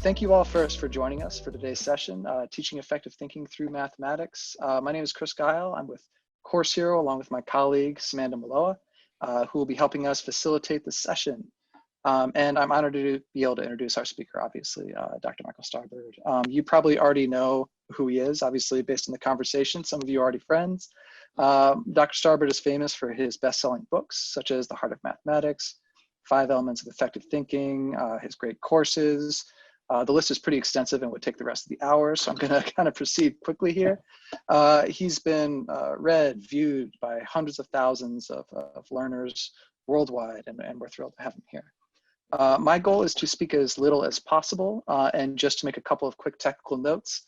Thank you all first for joining us for today's session, Teaching Effective Thinking Through Mathematics. My name is Chris Guile. I'm with Course Hero along with my colleague, Samantha Maloa, who will be helping us facilitate the session. And I'm honored to be able to introduce our speaker, obviously, Dr. Michael Starbird. You probably already know who he is, obviously, based on the conversation. Some of you are already friends. Dr. Starbird is famous for his best-selling books, such as The Heart of Mathematics, 5 Elements of Effective Thinking, his great courses. The list is pretty extensive and would take the rest of the hour, so I'm going to kind of proceed quickly here. He's been read, viewed by hundreds of thousands of learners worldwide, and we're thrilled to have him here. My goal is to speak as little as possible, and just to make a couple of quick technical notes.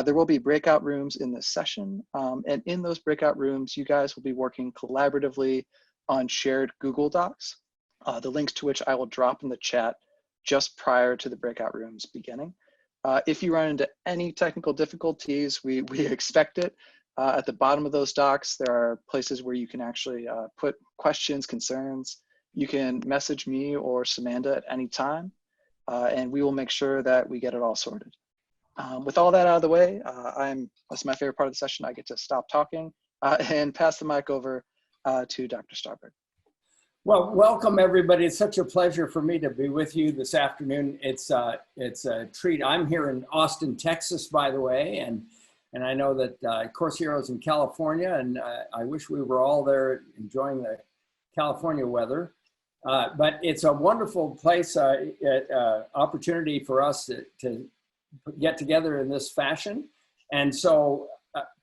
There will be breakout rooms in this session, and in those breakout rooms, you guys will be working collaboratively on shared Google Docs, the links to which I will drop in the chat just prior to the breakout rooms beginning. If you run into any technical difficulties, we expect it. At the bottom of those docs, there are places where you can actually put questions, concerns. You can message me or Samantha at any time, and we will make sure that we get it all sorted. With all that out of the way, that's my favorite part of the session. I get to stop talking and pass the mic over to Dr. Starbird. Well, welcome everybody. It's such a pleasure for me to be with you this afternoon. It's a treat. I'm here in Austin, Texas, by the way, and I know that Course Heroes in California, and I wish we were all there enjoying the California weather. But it's a wonderful place, opportunity for us to get together in this fashion. And so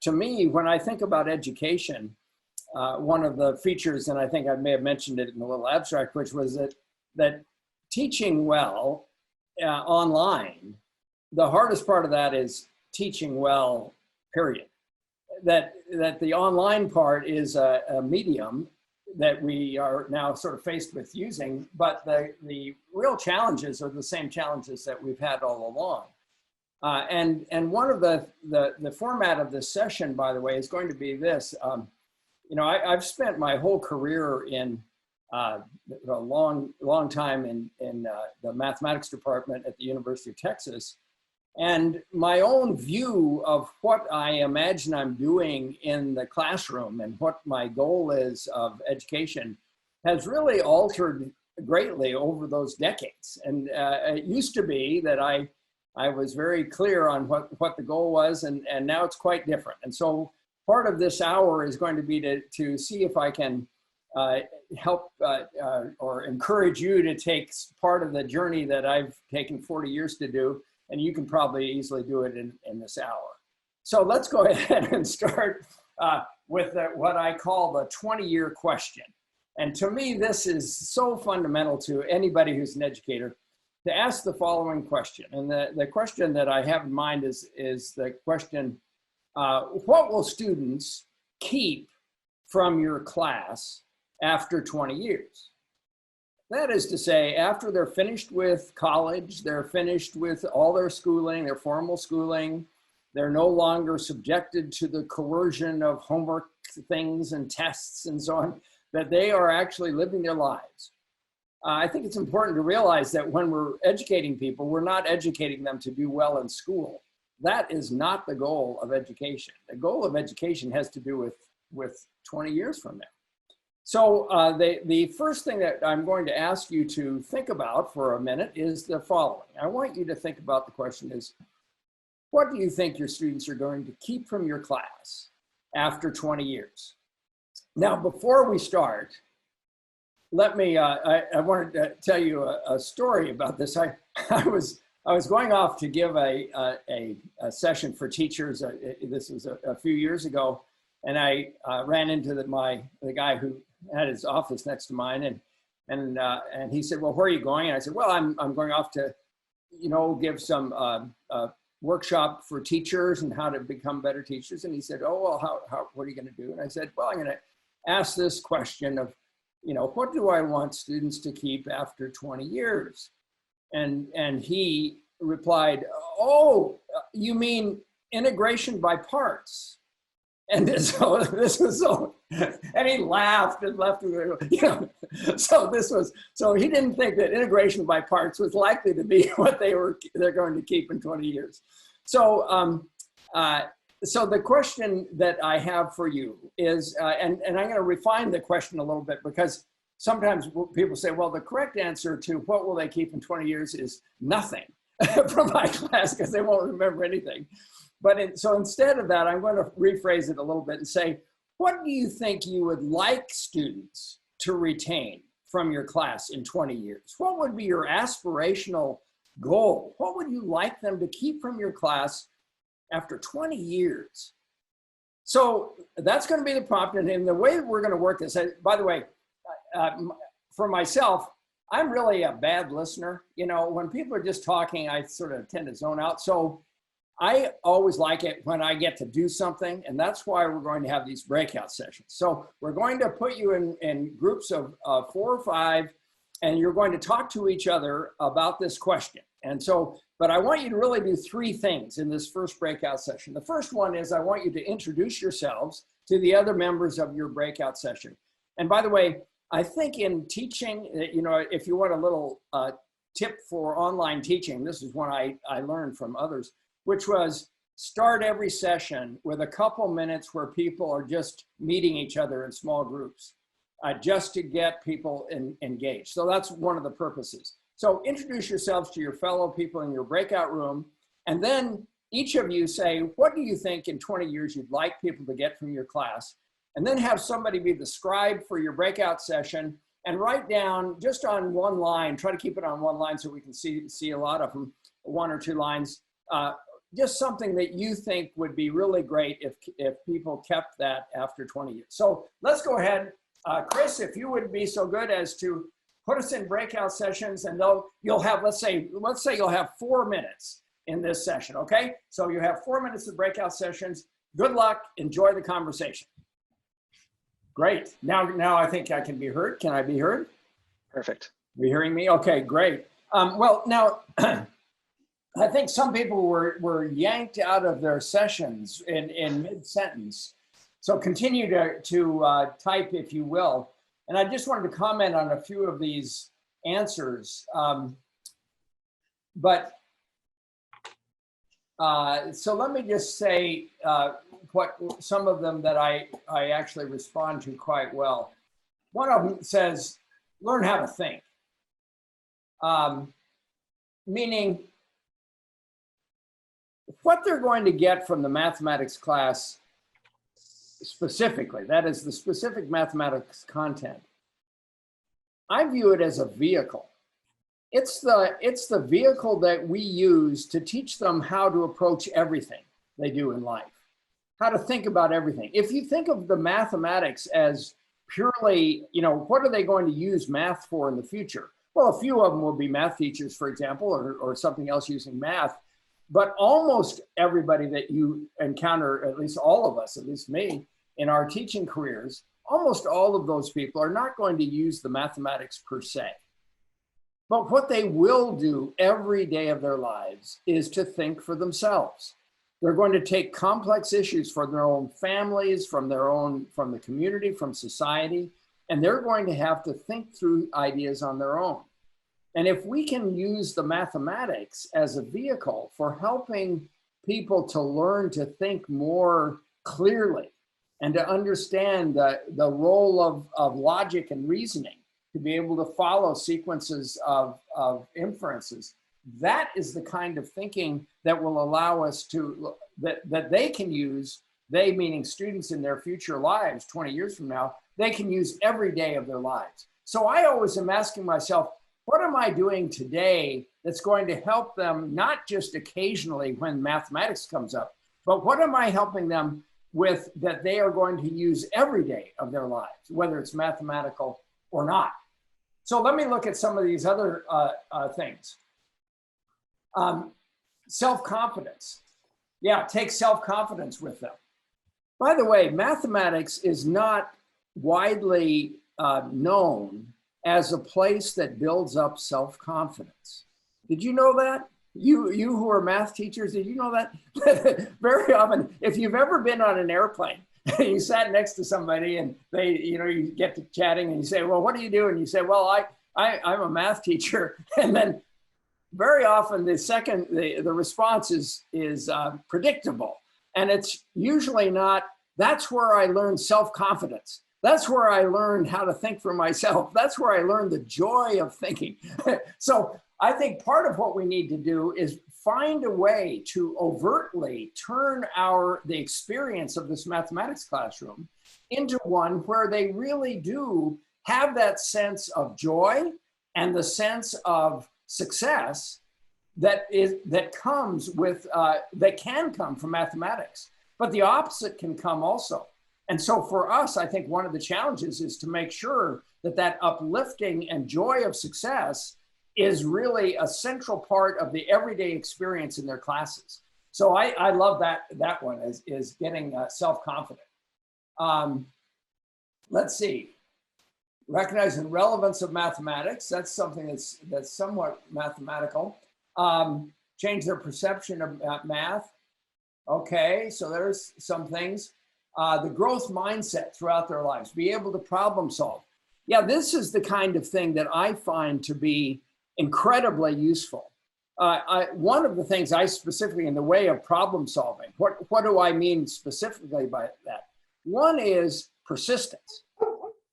to me, when I think about education, one of the features, and I think I may have mentioned it in a little abstract, which was that teaching well online, the hardest part of that is teaching well, period. That the online part is a medium that we are now sort of faced with using, but the real challenges are the same challenges that we've had all along. And one of the format of this session, by the way, is going to be this. You know, I've spent my whole career in a long time in the mathematics department at the University of Texas. And my own view of what I imagine I'm doing in the classroom and what my goal is of education has really altered greatly over those decades. And it used to be that I was very clear on what the goal was, and now it's quite different. And so part of this hour is going to be to see if I can help or encourage you to take part of the journey that I've taken 40 years to do, and you can probably easily do it in this hour. So let's go ahead and start with what I call the 20-year question. And to me, this is so fundamental to anybody who's an educator to ask the following question. And the question that I have in mind is the question, what will students keep from your class after 20 years? That is to say, after they're finished with college, they're finished with all their schooling, their formal schooling, they're no longer subjected to the coercion of homework things and tests and so on, that they are actually living their lives. I think it's important to realize that when we're educating people, we're not educating them to do well in school. That is not the goal of education. The goal of education has to do with 20 years from now. So the first thing that I'm going to ask you to think about for a minute is the following. I want you to think about the question is, what do you think your students are going to keep from your class after 20 years? Now, before we start, let me, I wanted to tell you a story about this. I was going off to give a session for teachers. This was a few years ago, and I ran into the guy who had his office next to mine, and he said, "Well, where are you going?" And I said, "Well, I'm going off to, you know, give some workshop for teachers and how to become better teachers." And he said, "Oh, well, what are you going to do?" And I said, "Well, I'm going to ask this question of, you know, what do I want students to keep after 20 years?" And he replied, "Oh, you mean integration by parts?" And so this was so, and he laughed and left, so he didn't think that integration by parts was likely to be what they're going to keep in 20 years. So, so the question that I have for you is, and I'm going to refine the question a little bit, because sometimes people say, well, the correct answer to what will they keep in 20 years is nothing from my class, because they won't remember anything. But so instead of that, I'm going to rephrase it a little bit and say, what do you think you would like students to retain from your class in 20 years? What would be your aspirational goal? What would you like them to keep from your class after 20 years? So that's going to be the prompt. And the way we're going to work this, by the way, for myself, I'm really a bad listener. You know, when people are just talking, I sort of tend to zone out. So I always like it when I get to do something, and that's why we're going to have these breakout sessions. So we're going to put you in groups of 4 or 5, and you're going to talk to each other about this question. And so, but I want you to really do 3 things in this first breakout session. The first one is I want you to introduce yourselves to the other members of your breakout session. And by the way, I think in teaching, you know, if you want a little tip for online teaching, this is one I learned from others, which was start every session with a couple minutes where people are just meeting each other in small groups, just to get people engaged. So that's one of the purposes. So introduce yourselves to your fellow people in your breakout room, and then each of you say, what do you think in 20 years you'd like people to get from your class? And then have somebody be the scribe for your breakout session and write down just on one line, try to keep it on one line so we can see a lot of them, 1 or 2 lines, just something that you think would be really great if people kept that after 20 years. So let's go ahead. Chris, if you would be so good as to put us in breakout sessions, and you'll have, let's say you'll have 4 minutes in this session, okay? So you have 4 minutes of breakout sessions. Good luck, enjoy the conversation. Great, now I think I can be heard. Can I be heard? Perfect. Are you hearing me? Okay, great. Well, now, I think some people were yanked out of their sessions in mid-sentence. So continue to type, if you will. And I just wanted to comment on a few of these answers. So let me just say what some of them that I actually respond to quite well. One of them says, learn how to think. Meaning, what they're going to get from the mathematics class specifically, that is the specific mathematics content, I view it as a vehicle. It's the vehicle that we use to teach them how to approach everything they do in life, how to think about everything. If you think of the mathematics as purely, you know, what are they going to use math for in the future? Well, a few of them will be math teachers, for example, or something else using math. But almost everybody that you encounter, at least all of us, at least me, in our teaching careers, almost all of those people are not going to use the mathematics per se. But what they will do every day of their lives is to think for themselves. They're going to take complex issues from their own families, from the community, from society, and they're going to have to think through ideas on their own. And if we can use the mathematics as a vehicle for helping people to learn to think more clearly and to understand the role of logic and reasoning, to be able to follow sequences of inferences, that is the kind of thinking that will allow us to, that they can use, they meaning students in their future lives 20 years from now, they can use every day of their lives. So I always am asking myself, what am I doing today that's going to help them, not just occasionally when mathematics comes up, but what am I helping them with that they are going to use every day of their lives, whether it's mathematical or not? So let me look at some of these other things. Self-confidence. Yeah, take self-confidence with them. By the way, mathematics is not widely known as a place that builds up self-confidence. Did you know that? You who are math teachers, did you know that? Very often, if you've ever been on an airplane, You sat next to somebody and you get to chatting and you say, well, what do you do? And you say, well, I'm a math teacher. And then very often the response is predictable. And it's usually not, that's where I learned self-confidence. That's where I learned how to think for myself. That's where I learned the joy of thinking. So I think part of what we need to do is find a way to overtly turn the experience of this mathematics classroom into one where they really do have that sense of joy and the sense of success that comes with that can come from mathematics, but the opposite can come also. And so for us, I think one of the challenges is to make sure that that uplifting and joy of success is really a central part of the everyday experience in their classes. So I love that one is getting self-confident. Let's see. Recognizing relevance of mathematics. That's something that's somewhat mathematical. Change their perception of math. Okay, so there's some things. The growth mindset throughout their lives, be able to problem solve. Yeah, this is the kind of thing that I find to be incredibly useful. One of the things I specifically in the way of problem solving, what do I mean specifically by that? One is persistence.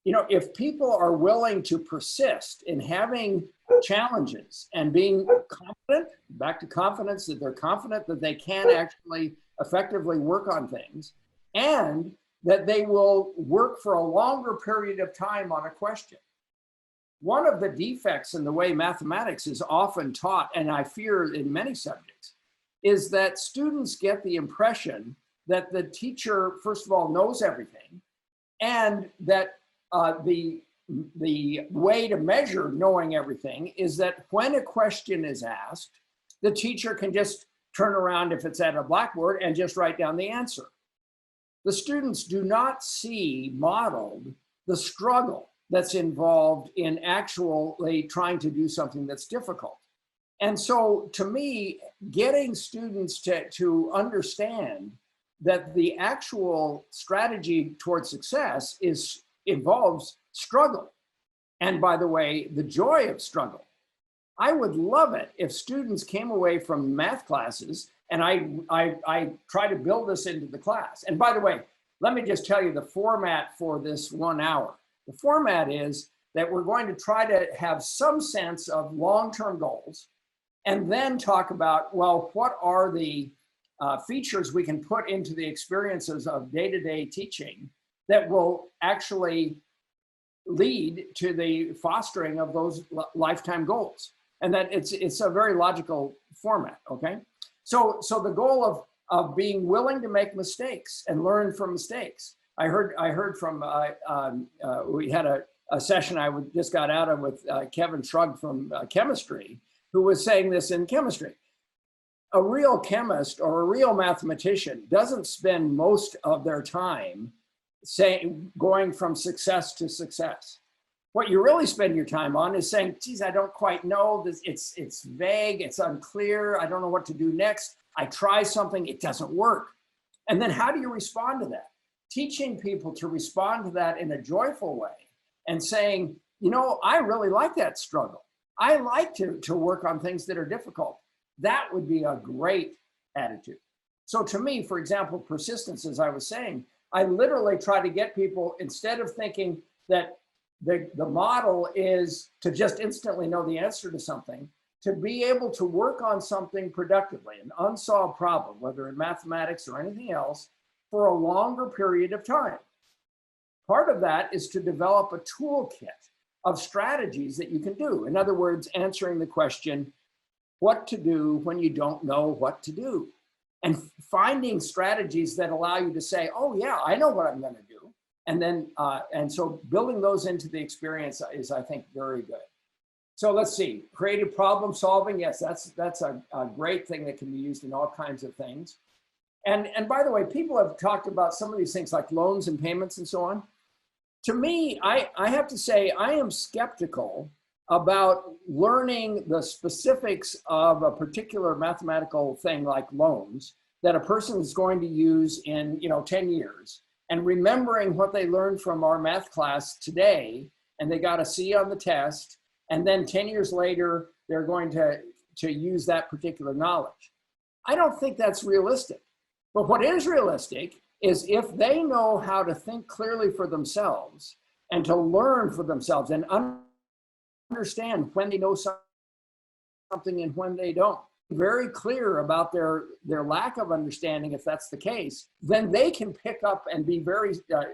If people are willing to persist in having challenges and being confident, back to confidence, that they're confident that they can actually effectively work on things, and that they will work for a longer period of time on a question. One of the defects in the way mathematics is often taught, and I fear in many subjects, is that students get the impression that the teacher, first of all, knows everything, and that the way to measure knowing everything is that when a question is asked, the teacher can just turn around, if it's at a blackboard, and just write down the answer. The students do not see modeled the struggle that's involved in actually trying to do something that's difficult. And so to me, getting students to understand that the actual strategy towards success involves struggle. And by the way, the joy of struggle. I would love it if students came away from math classes, and I try to build this into the class. And by the way, let me just tell you the format for this 1 hour. The format is that we're going to try to have some sense of long-term goals, and then talk about, well, what are the features we can put into the experiences of day-to-day teaching that will actually lead to the fostering of those lifetime goals. And that it's a very logical format, okay? So the goal of being willing to make mistakes and learn from mistakes. I heard from, we had a session I just got out of with Kevin Shrug from chemistry, who was saying this in chemistry. A real chemist or a real mathematician doesn't spend most of their time going from success to success. What you really spend your time on is saying, geez, I don't quite know this. It's vague, it's unclear. I don't know what to do next. I try something, it doesn't work. And then how do you respond to that? Teaching people to respond to that in a joyful way and saying, I really like that struggle. I like to work on things that are difficult. That would be a great attitude. So to me, for example, persistence, as I was saying, I literally try to get people, instead of thinking that the model is to just instantly know the answer to something, to be able to work on something productively, an unsolved problem, whether in mathematics or anything else, for a longer period of time. Part of that is to develop a toolkit of strategies that you can do. In other words, answering the question, what to do when you don't know what to do? And finding strategies that allow you to say, oh yeah, I know what I'm going to do. And then, and so building those into the experience is, I think, very good. So let's see, creative problem solving. Yes, that's a great thing that can be used in all kinds of things. And by the way, people have talked about some of these things like loans and payments and so on. To me, I have to say, I am skeptical about learning the specifics of a particular mathematical thing like loans that a person is going to use in 10 years, and remembering what they learned from our math class today, and they got a C on the test, and then 10 years later, they're going to use that particular knowledge. I don't think that's realistic. But what is realistic is if they know how to think clearly for themselves and to learn for themselves and understand when they know something and when they don't, very clear about their lack of understanding, if that's the case, then they can pick up and be very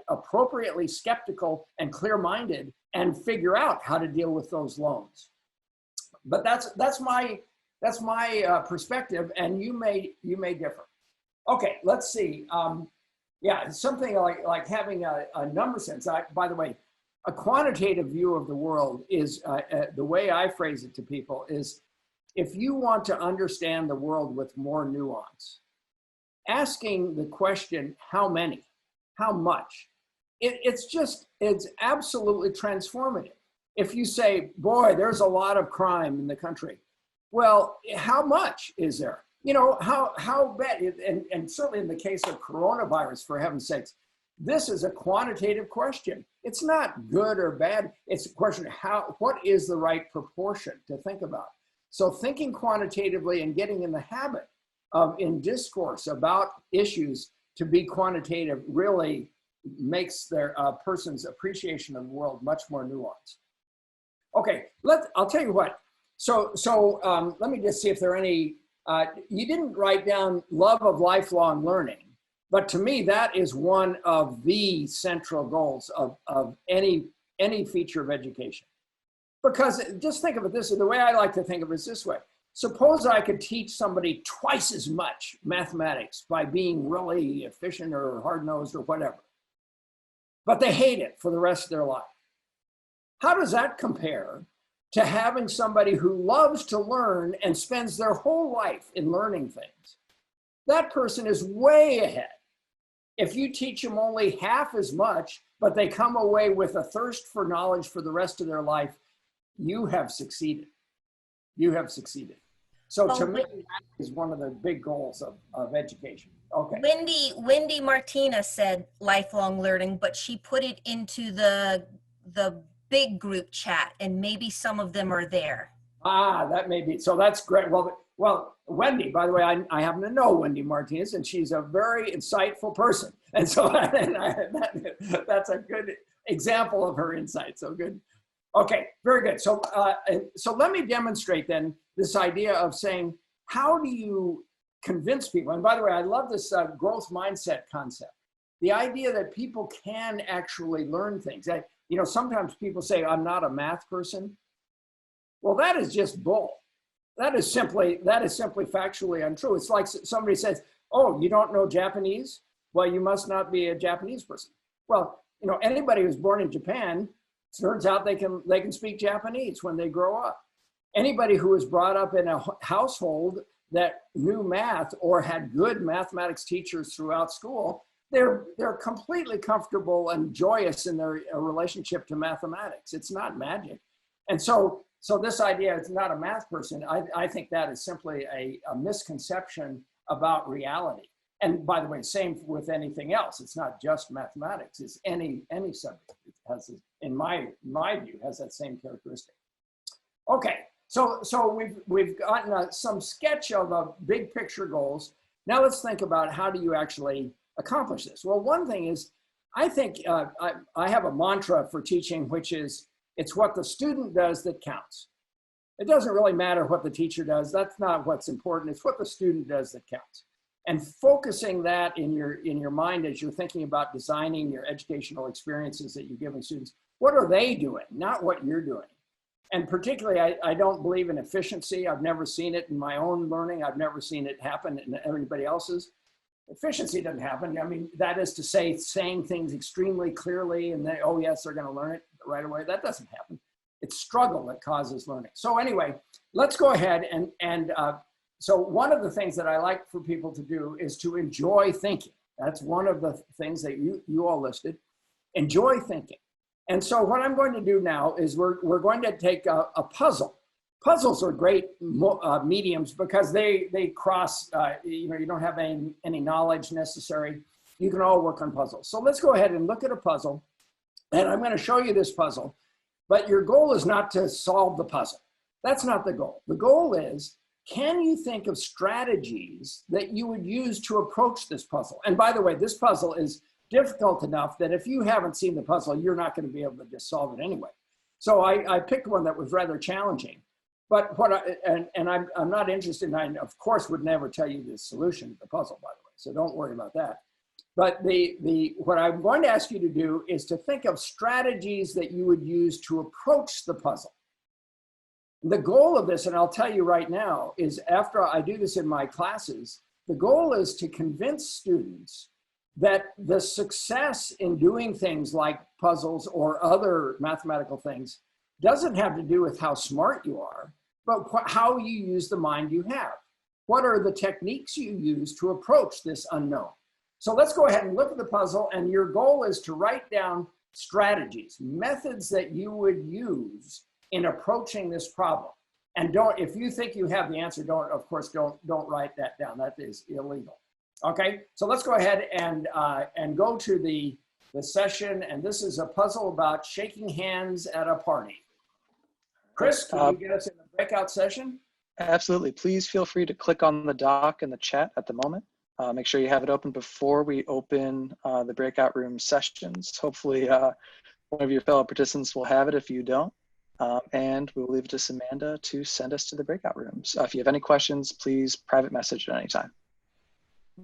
appropriately skeptical and clear-minded and figure out how to deal with those loans. But that's my perspective, and you may differ. Okay, let's see. Yeah, something like having a number sense. By the way, a quantitative view of the world is the way I phrase it to people is, if you want to understand the world with more nuance, asking the question, how many, how much, it's absolutely transformative. If you say, boy, there's a lot of crime in the country. Well, how much is there? You know, how bad, and certainly in the case of coronavirus, for heaven's sakes, this is a quantitative question. It's not good or bad. It's a question of what is the right proportion to think about? So thinking quantitatively and getting in the habit of, in discourse about issues, to be quantitative really makes their person's appreciation of the world much more nuanced. Okay, I'll tell you what. So let me just see if there are any, you didn't write down love of lifelong learning, but to me, that is one of the central goals of any feature of education. Because just think of it this way, the way I like to think of it is this way. Suppose I could teach somebody twice as much mathematics by being really efficient or hard-nosed or whatever, but they hate it for the rest of their life. How does that compare to having somebody who loves to learn and spends their whole life in learning things? That person is way ahead. If you teach them only half as much, but they come away with a thirst for knowledge for the rest of their life, you have succeeded. You have succeeded. So to me, that is one of the big goals of education. Okay. Wendy Martinez said lifelong learning, but she put it into the big group chat, and maybe some of them are there. Ah, that may be. So that's great. Well, Wendy, by the way, I happen to know Wendy Martinez, and she's a very insightful person. And so that's a good example of her insight. So good. Okay, very good. So let me demonstrate then this idea of saying, how do you convince people? And by the way, I love this growth mindset concept. The idea that people can actually learn things. You know, sometimes people say, I'm not a math person. Well, that is just bull. That is simply factually untrue. It's like somebody says, oh, you don't know Japanese? Well, you must not be a Japanese person. Well, you know, anybody who's born in Japan, turns out they can speak Japanese when they grow up. Anybody who was brought up in a household that knew math or had good mathematics teachers throughout school, they're completely comfortable and joyous in their relationship to mathematics. It's not magic. And so this idea it's not a math person, I think that is simply a misconception about reality. And by the way, same with anything else. It's not just mathematics. It's any subject. It has, in my view, has that same characteristic. Okay, so we've gotten some sketch of big picture goals. Now let's think about how do you actually accomplish this? Well, one thing is, I think I have a mantra for teaching, which is, it's what the student does that counts. It doesn't really matter what the teacher does. That's not what's important. It's what the student does that counts. And focusing that in your mind as you're thinking about designing your educational experiences that you're giving students, what are they doing, not what you're doing? And particularly, I don't believe in efficiency. I've never seen it in my own learning. I've never seen it happen in everybody else's. Efficiency doesn't happen. I mean, that is to say, saying things extremely clearly and they, oh yes, they're gonna learn it right away. That doesn't happen. It's struggle that causes learning. So anyway, let's go ahead and so one of the things that I like for people to do is to enjoy thinking. That's one of the things that you all listed. Enjoy thinking. And so what I'm going to do now is we're going to take a puzzle. Puzzles are great mediums because they cross, you know, you don't have any knowledge necessary. You can all work on puzzles. So let's go ahead and look at a puzzle. And I'm going to show you this puzzle. But your goal is not to solve the puzzle. That's not the goal. The goal is, can you think of strategies that you would use to approach this puzzle? And by the way, this puzzle is difficult enough that if you haven't seen the puzzle, you're not going to be able to just solve it anyway. So I picked one that was rather challenging. But I'm not interested in, I of course would never tell you the solution to the puzzle, by the way, so don't worry about that. But what I'm going to ask you to do is to think of strategies that you would use to approach the puzzle. The goal of this, and I'll tell you right now, is after I do this in my classes, the goal is to convince students that the success in doing things like puzzles or other mathematical things doesn't have to do with how smart you are, but how you use the mind you have. What are the techniques you use to approach this unknown? So let's go ahead and look at the puzzle, and your goal is to write down strategies, methods that you would use in approaching this problem. And if you think you have the answer, of course, don't write that down. That is illegal. Okay, so let's go ahead and go to the session. And this is a puzzle about shaking hands at a party. Chris, can you get us in the breakout session? Absolutely. Please feel free to click on the doc in the chat at the moment. Make sure you have it open before we open the breakout room sessions. Hopefully one of your fellow participants will have it if you don't. And we'll leave it to Amanda to send us to the breakout rooms. If you have any questions, please private message at any time.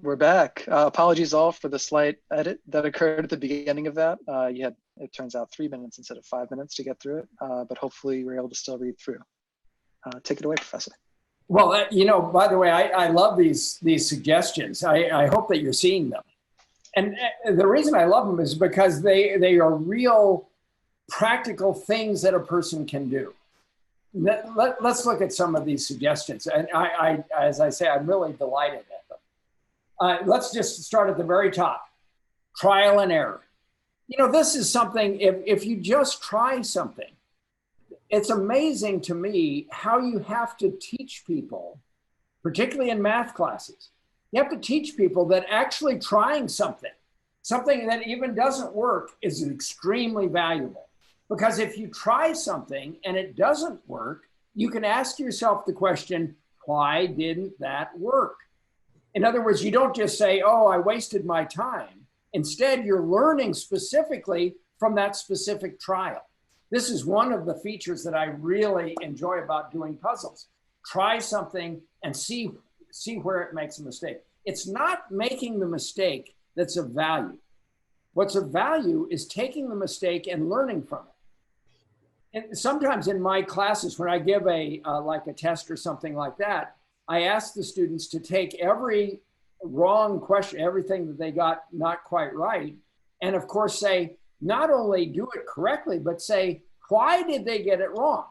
We're back. Apologies all for the slight edit that occurred at the beginning of that. You had, it turns out, 3 minutes instead of 5 minutes to get through it, but hopefully you were able to still read through. Take it away, Professor. Well, you know, by the way, I love these suggestions. I hope that you're seeing them. And the reason I love them is because they are real practical things that a person can do. Let's look at some of these suggestions. And as I say, I'm really delighted at them. Let's just start at the very top. Trial and error. You know, this is something, if you just try something, it's amazing to me how you have to teach people, particularly in math classes, you have to teach people that actually trying something that even doesn't work is extremely valuable. Because if you try something and it doesn't work, you can ask yourself the question, why didn't that work? In other words, you don't just say, oh, I wasted my time. Instead, you're learning specifically from that specific trial. This is one of the features that I really enjoy about doing puzzles. Try something and see where it makes a mistake. It's not making the mistake that's of value. What's of value is taking the mistake and learning from it. And sometimes in my classes, when I give like a test or something like that, I ask the students to take every wrong question, everything that they got not quite right, and of course say, not only do it correctly, but say, why did they get it wrong?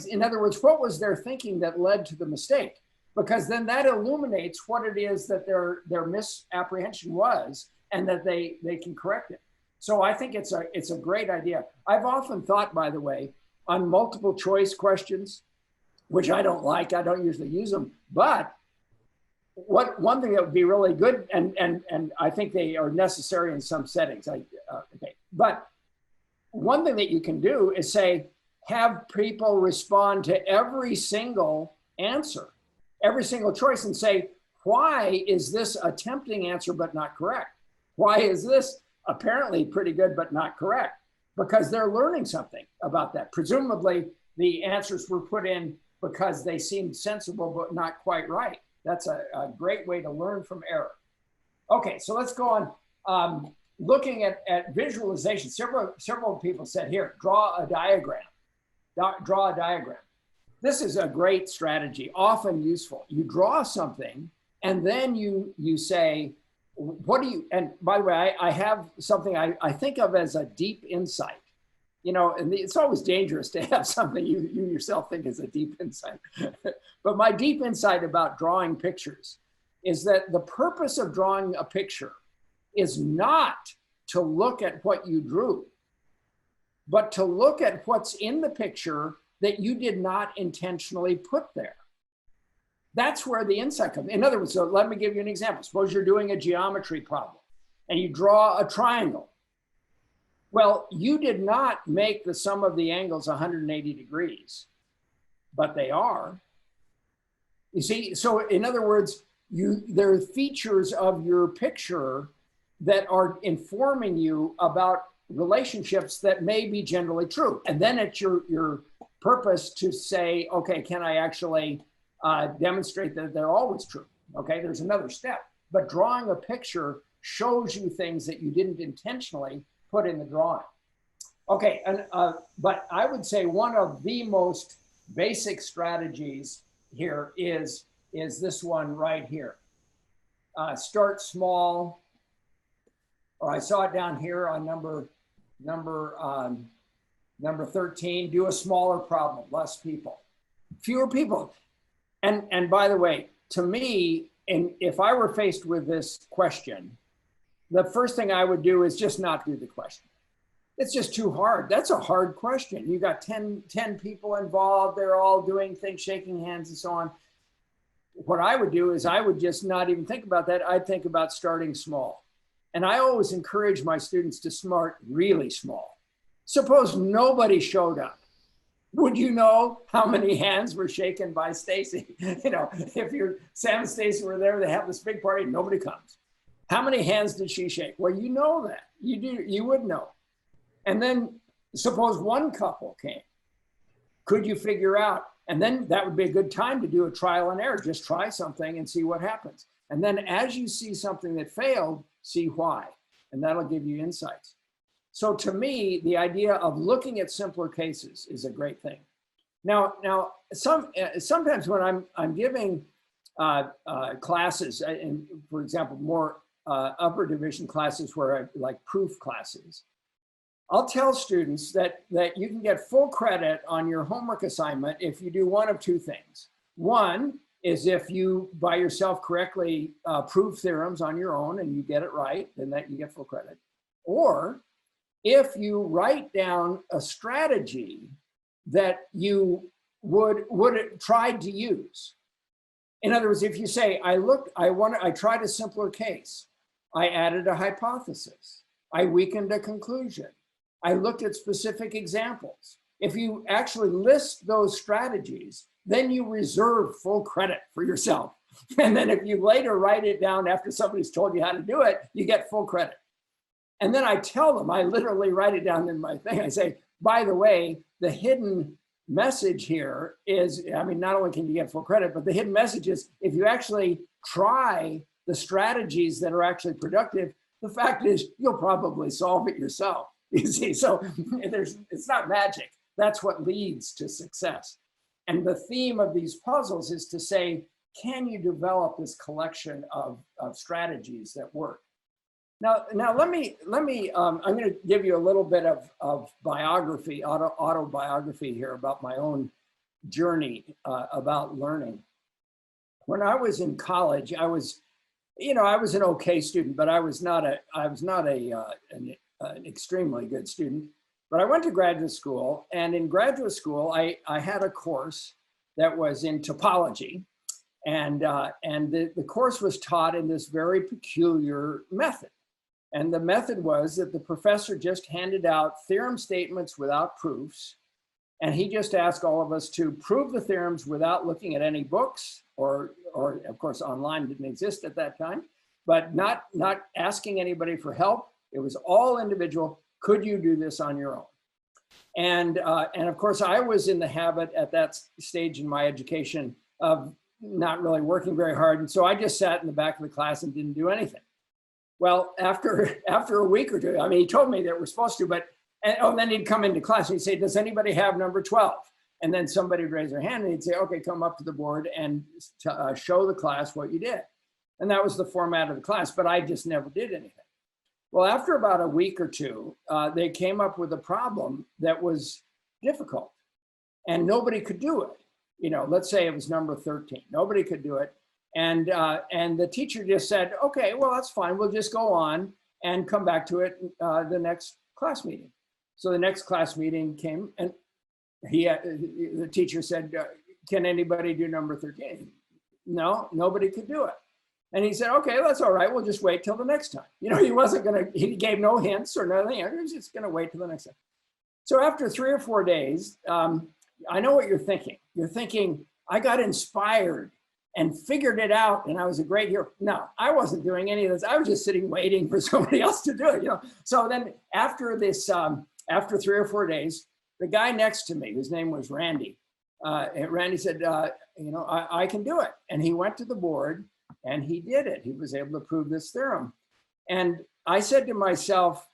In other words, what was their thinking that led to the mistake? Because then that illuminates what it is that their misapprehension was, and that they can correct it. So I think it's a great idea. I've often thought, by the way, on multiple choice questions, which I don't like, I don't usually use them, but one thing that would be really good, and I think they are necessary in some settings. But one thing that you can do is say, have people respond to every single answer, every single choice, and say, why is this a tempting answer but not correct? Why is this apparently pretty good but not correct? Because they're learning something about that. Presumably, the answers were put in because they seemed sensible but not quite right. That's a great way to learn from error. Okay, so let's go on. Looking at visualization, several people said, here, draw a diagram. Draw a diagram. This is a great strategy, often useful. You draw something, and then you say, what do you, and by the way, I have something I think of as a deep insight. You know, and it's always dangerous to have something you yourself think is a deep insight. But my deep insight about drawing pictures is that the purpose of drawing a picture is not to look at what you drew, but to look at what's in the picture that you did not intentionally put there. That's where the insight comes. In other words, so let me give you an example. Suppose you're doing a geometry problem. and you draw a triangle. Well, you did not make the sum of the angles 180 degrees, but they are. You see, so in other words, there are features of your picture that are informing you about relationships that may be generally true. And then it's your purpose to say, okay, can I actually demonstrate that they're always true? Okay, there's another step. But drawing a picture shows you things that you didn't intentionally put in the drawing. Okay, and but I would say one of the most basic strategies here is this one right here. Start small, or I saw it down here on number 13. Do a smaller problem, less people, fewer people. And by the way, to me, and if I were faced with this question, the first thing I would do is just not do the question. It's just too hard. That's a hard question. You got 10 people involved. They're all doing things, shaking hands and so on. What I would do is I would just not even think about that. I'd think about starting small. And I always encourage my students to start really small. Suppose nobody showed up. Would you know how many hands were shaken by Stacy? You know, if Sam and Stacy were there, they have this big party, nobody comes. How many hands did she shake? Well, you know that. You would know. And then suppose one couple came. Could you figure out? And then that would be a good time to do a trial and error. Just try something and see what happens. And then as you see something that failed, see why. And that'll give you insights. So to me, the idea of looking at simpler cases is a great thing. Now sometimes when I'm giving classes, and for example, more upper division classes where I like proof classes, I'll tell students that you can get full credit on your homework assignment if you do one of two things. One is if you by yourself correctly prove theorems on your own and you get it right, then that you get full credit. Or if you write down a strategy that you would tried to use. In other words, if you say, I tried a simpler case. I added a hypothesis. I weakened a conclusion. I looked at specific examples. If you actually list those strategies, then you reserve full credit for yourself. And then if you later write it down after somebody's told you how to do it, you get full credit. And then I tell them, I literally write it down in my thing. I say, by the way, the hidden message here is, I mean, not only can you get full credit, but the hidden message is if you actually try the strategies that are actually productive, the fact is you'll probably solve it yourself. You see, so it's not magic. That's what leads to success. And the theme of these puzzles is to say, can you develop this collection of strategies that work? Now let me. I'm going to give you a little bit of biography, autobiography here about my own journey about learning. When I was in college, I was an okay student, but I was not an extremely good student. But I went to graduate school, and in graduate school, I had a course that was in topology, and the course was taught in this very peculiar method. And the method was that the professor just handed out theorem statements without proofs. And he just asked all of us to prove the theorems without looking at any books, or of course, online didn't exist at that time, but not asking anybody for help. It was all individual. Could you do this on your own? And of course, I was in the habit at that stage in my education of not really working very hard. And so I just sat in the back of the class and didn't do anything. Well, after a week or two, I mean, he told me that we're supposed to, then he'd come into class and he'd say, does anybody have number 12? And then somebody would raise their hand and he'd say, okay, come up to the board and show the class what you did. And that was the format of the class, but I just never did anything. Well, after about a week or two, they came up with a problem that was difficult and nobody could do it. You know, let's say it was number 13. Nobody could do it. And the teacher just said, okay, well, that's fine. We'll just go on and come back to it the next class meeting. So the next class meeting came and the teacher said, can anybody do number 13? No, nobody could do it. And he said, okay, that's all right. We'll just wait till the next time. You know, he wasn't going to, he gave no hints or nothing. He was just going to wait till the next time. So after 3 or 4 days, I know what you're thinking. You're thinking, I got inspired and figured it out and I was a great hero. No, I wasn't doing any of this. I was just sitting waiting for somebody else to do it, you know. So then after this, after 3 or 4 days, the guy next to me, whose name was Randy, and Randy said, you know, I can do it. And he went to the board and he did it. He was able to prove this theorem. And I said to myself,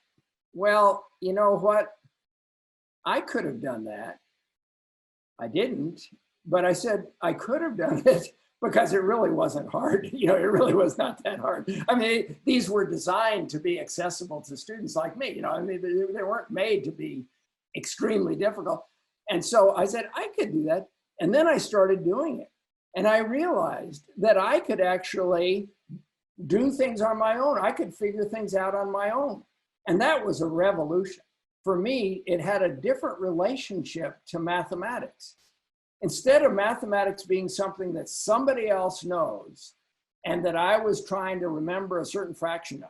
well, you know what? I could have done that. I didn't, but I said I could have done it because it really wasn't hard. You know, it really was not that hard. I mean, these were designed to be accessible to students like me. You know, I mean, they weren't made to be extremely difficult. And so I said, I could do that. And then I started doing it. And I realized that I could actually do things on my own. I could figure things out on my own. And that was a revolution. For me, it had a different relationship to mathematics. Instead of mathematics being something that somebody else knows and that I was trying to remember a certain fraction of.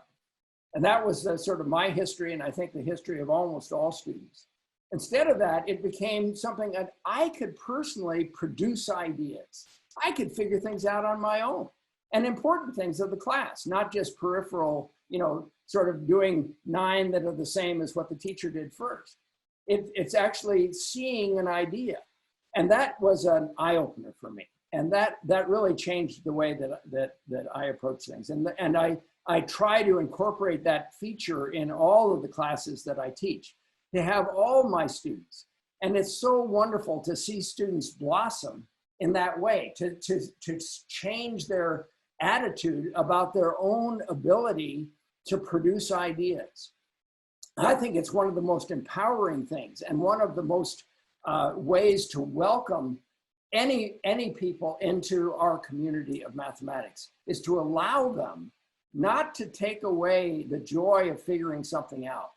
And that was sort of my history, and I think the history of almost all students. Instead of that, it became something that I could personally produce ideas. I could figure things out on my own, and important things of the class, not just peripheral, you know, sort of doing 9 that are the same as what the teacher did first. It's actually seeing an idea. And that was an eye-opener for me. And that really changed the way that I approach things. And I try to incorporate that feature in all of the classes that I teach, to have all my students. And it's so wonderful to see students blossom in that way, to change their attitude about their own ability to produce ideas. I think it's one of the most empowering things and one of the most ways to welcome any people into our community of mathematics is to allow them not to take away the joy of figuring something out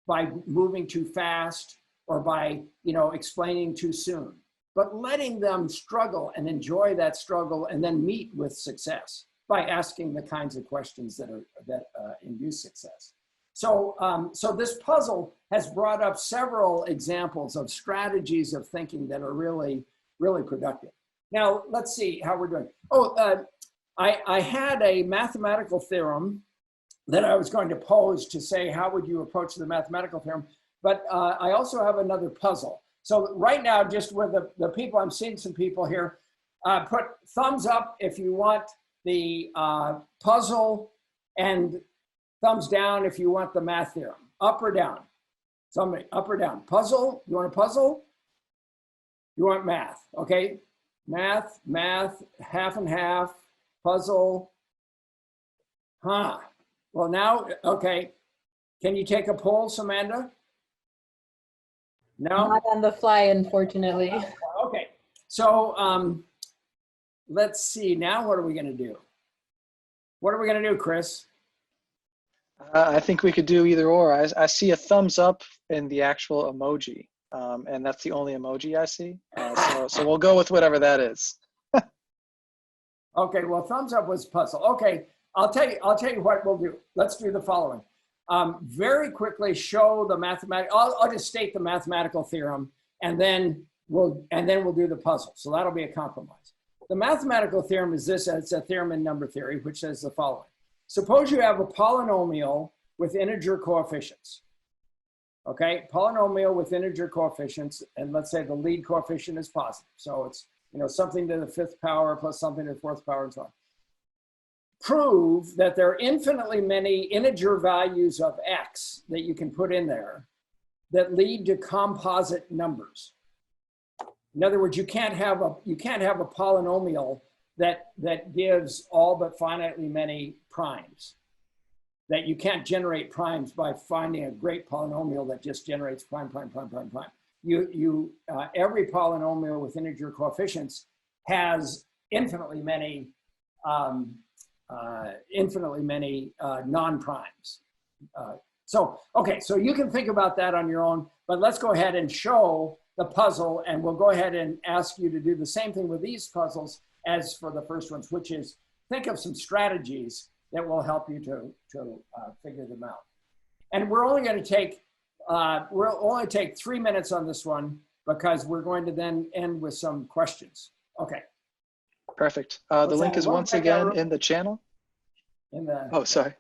by moving too fast or by, you know, explaining too soon, but letting them struggle and enjoy that struggle and then meet with success by asking the kinds of questions that induce success. So, so this puzzle has brought up several examples of strategies of thinking that are really, really productive. Now, let's see how we're doing. Oh, I had a mathematical theorem that I was going to pose to say, how would you approach the mathematical theorem? But I also have another puzzle. So right now, just with the people, I'm seeing some people here, put thumbs up if you want the puzzle, and thumbs down if you want the math theorem. Up or down? Somebody, up or down? Puzzle, you want a puzzle? You want math, okay? Math, half and half, puzzle. Huh. Well now, okay. Can you take a poll, Samantha? No? Not on the fly, unfortunately. Okay, so let's see, now what are we gonna do? What are we gonna do, Chris? I think we could do either or. I see a thumbs up in the actual emoji, and that's the only emoji I see. So we'll go with whatever that is. Okay, well, thumbs up was puzzle. Okay, I'll tell you what we'll do. Let's do the following. Very quickly show the mathematical. I'll just state the mathematical theorem, and then we'll do the puzzle. So that'll be a compromise. The mathematical theorem is this. It's a theorem in number theory, which says the following. Suppose you have a polynomial with integer coefficients. Okay, polynomial with integer coefficients, and let's say the lead coefficient is positive. So it's, you know, something to the 5th power plus something to the 4th power and so on. Prove that there are infinitely many integer values of x that you can put in there that lead to composite numbers. In other words, you can't have a polynomial that gives all but finitely many primes. That you can't generate primes by finding a great polynomial that just generates prime. Every polynomial with integer coefficients has infinitely many non-primes. So you can think about that on your own, but let's go ahead and show the puzzle, and we'll go ahead and ask you to do the same thing with these puzzles as for the first ones, which is think of some strategies that will help you to figure them out. And we're only going to take, we'll only take 3 minutes on this one because we're going to then end with some questions. Okay. Perfect. The link is once again in the channel. Oh, sorry.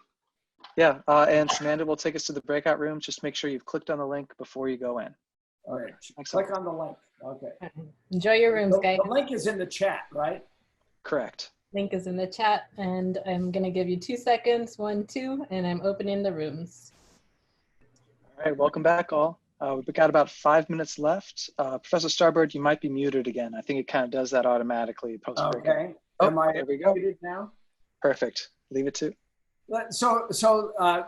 Yeah, and Samantha will take us to the breakout room. Just make sure you've clicked on the link before you go in. All right, Excellent. click on the link. Okay. Enjoy your rooms, guys. The link is in the chat, right? Correct. Link is in the chat, and I'm gonna give you 2 seconds, 1, 2, and I'm opening the rooms. All right, welcome back all. We've got about 5 minutes left. Professor Starbird, you might be muted again. I think it kind of does that automatically post-breakout. Okay. Oh, Am I there we go. muted now? Perfect. Leave it to. So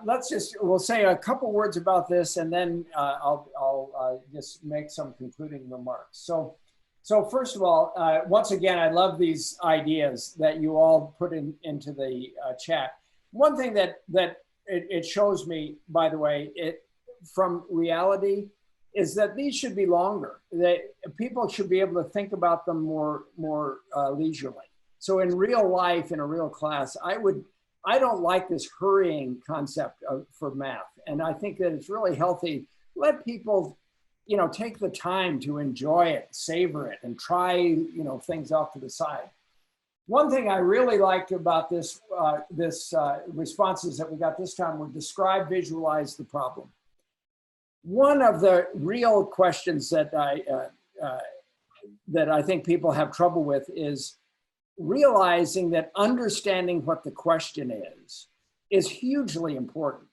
let's just, we'll say a couple words about this, and then I'll just make some concluding remarks. So first of all, once again, I love these ideas that you all put into the chat. One thing that it shows me, by the way, from reality, is that these should be longer. That people should be able to think about them more leisurely. So in real life, in a real class, I don't like this hurrying concept for math. And I think that it's really healthy. Let people, take the time to enjoy it, savor it, and try, things off to the side. One thing I really liked about this responses that we got this time were describe, visualize the problem. One of the real questions that I think people have trouble with is realizing that understanding what the question is hugely important.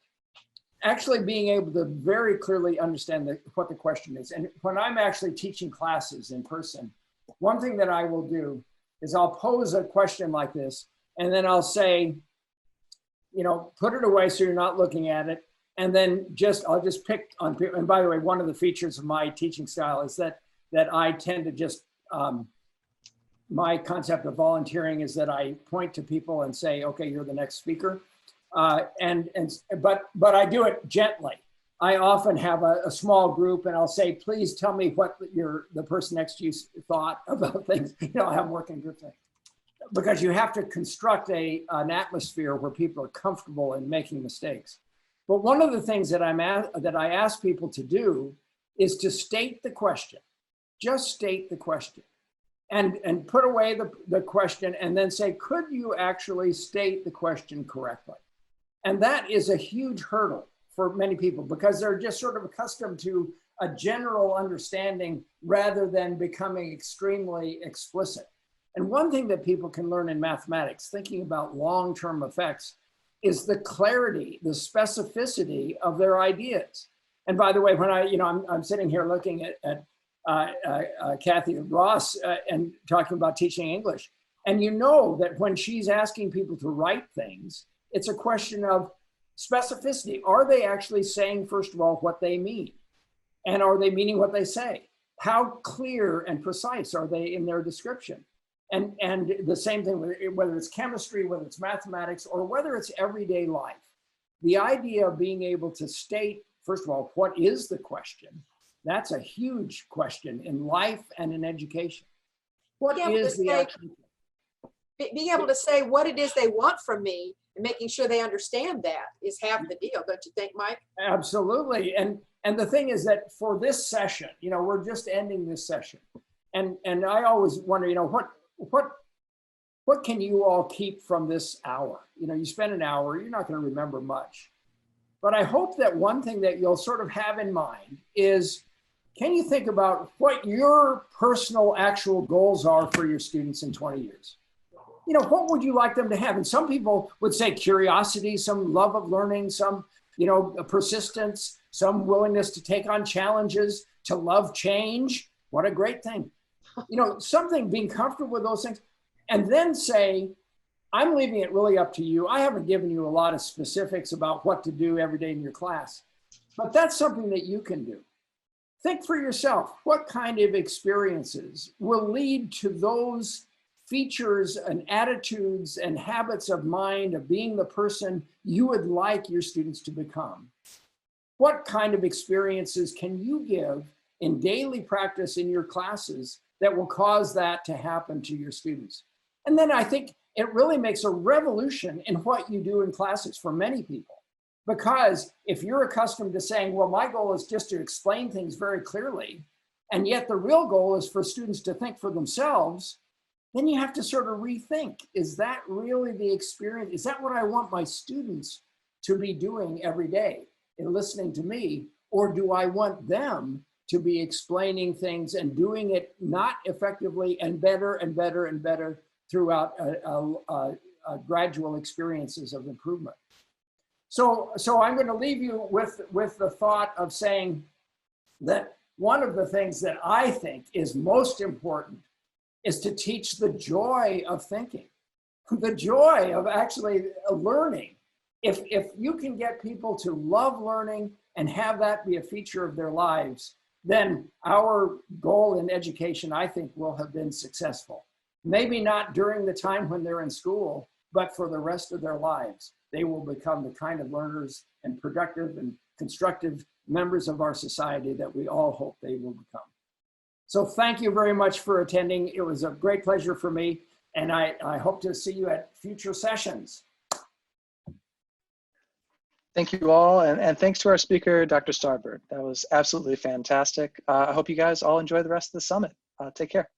Actually being able to very clearly understand what the question is. And when I'm actually teaching classes in person, one thing that I will do is I'll pose a question like this, and then I'll say, put it away so you're not looking at it. And then I'll just pick on people. And by the way, one of the features of my teaching style is that I tend to just, my concept of volunteering is that I point to people and say, okay, you're the next speaker. But I do it gently. I often have a small group, and I'll say, please tell me what the person next to you thought about things. I have working groups. Because you have to construct an atmosphere where people are comfortable in making mistakes. But one of the things that I ask people to do is to state the question. Just state the question. And put away the question and then say, could you actually state the question correctly? And that is a huge hurdle for many people because they're just sort of accustomed to a general understanding rather than becoming extremely explicit. And one thing that people can learn in mathematics, thinking about long-term effects, is the clarity, the specificity of their ideas. And by the way, when I'm sitting here looking at Kathy Ross and talking about teaching English. And that when she's asking people to write things, it's a question of specificity. Are they actually saying, first of all, what they mean? And are they meaning what they say? How clear and precise are they in their description? And the same thing, whether it's chemistry, whether it's mathematics, or whether it's everyday life. The idea of being able to state, first of all, what is the question? That's a huge question in life and in education. What is the actual? Being able to say what it is they want from me and making sure they understand that is half the deal, don't you think, Mike? Absolutely. And the thing is that for this session, we're just ending this session. And I always wonder, what can you all keep from this hour? You spend an hour, you're not going to remember much. But I hope that one thing that you'll sort of have in mind is, can you think about what your personal actual goals are for your students in 20 years? What would you like them to have? And some people would say curiosity, some love of learning, some, persistence, some willingness to take on challenges, to love change. What a great thing. Something, being comfortable with those things. And then say, I'm leaving it really up to you. I haven't given you a lot of specifics about what to do every day in your class, but that's something that you can do. Think for yourself, what kind of experiences will lead to those features and attitudes and habits of mind of being the person you would like your students to become? What kind of experiences can you give in daily practice in your classes that will cause that to happen to your students? And then I think it really makes a revolution in what you do in classes for many people. Because if you're accustomed to saying, well, my goal is just to explain things very clearly, and yet the real goal is for students to think for themselves, then you have to sort of rethink, is that really the experience? Is that what I want my students to be doing every day in listening to me? Or do I want them to be explaining things and doing it not effectively and better and better and better throughout gradual experiences of improvement? So I'm going to leave you with the thought of saying that one of the things that I think is most important is to teach the joy of thinking, the joy of actually learning. If you can get people to love learning and have that be a feature of their lives, then our goal in education, I think, will have been successful. Maybe not during the time when they're in school, but for the rest of their lives. They will become the kind of learners and productive and constructive members of our society that we all hope they will become. So thank you very much for attending. It was a great pleasure for me, and I hope to see you at future sessions. Thank you all, and thanks to our speaker, Dr. Starbird. That was absolutely fantastic. I hope you guys all enjoy the rest of the summit. Take care.